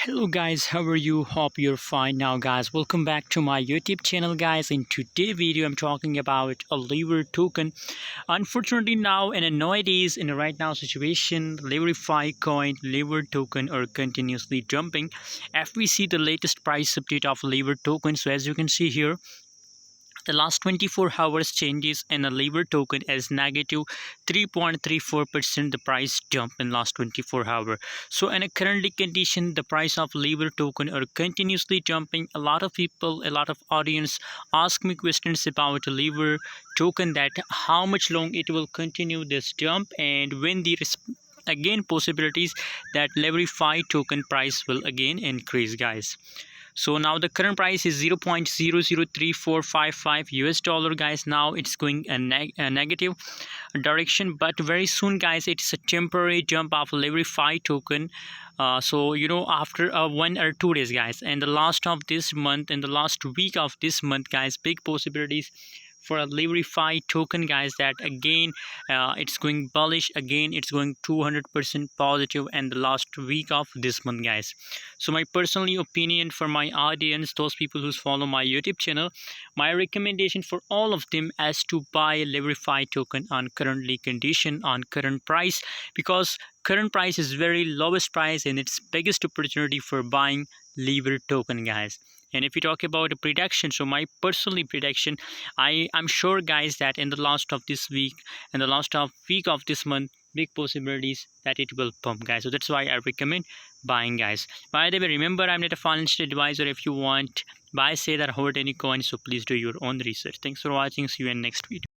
Hello guys, how are you? Hope you're fine now guys. Welcome back to my YouTube channel guys. In today's video I'm talking about a Lever token. Unfortunately now in a nowadays in a right now situation, LeverFi coin, Lever token are continuously jumping. If we see the latest price update of Lever token, so as you can see here, the last 24 hours changes in a Lever token as negative 3.34% the price jump in last 24 hours. So in a currently condition, the price of Lever token are continuously jumping. A lot of people, a lot of audience ask me questions about Lever token, that how much long it will continue this jump and when the again possibilities that LeverFi token price will again increase guys. So now the current price is 0.003455 US dollar guys. Now it's going a negative direction, but very soon guys it's a temporary jump of LeverFi token. So you know, after 1 or 2 days guys, and the last of this month and the last week of this month guys, big possibilities for a LeverFi token guys, that again it's going bullish, again it's going 200% positive in the last week of this month guys. So my personal opinion for my audience, those people who follow my YouTube channel, my recommendation for all of them is to buy a LeverFi token on currently condition, on current price, because current price is very lowest price and it's biggest opportunity for buying Lever token guys. And if we talk about a prediction, so my personally prediction, I'm sure guys that in the last of this week and the last of week of this month, big possibilities that it will pump guys. So that's why I recommend buying guys. By the way, remember I'm not a financial advisor. If you want buy, sell or hold any coin, so please do your own research. Thanks for watching. See you in next video.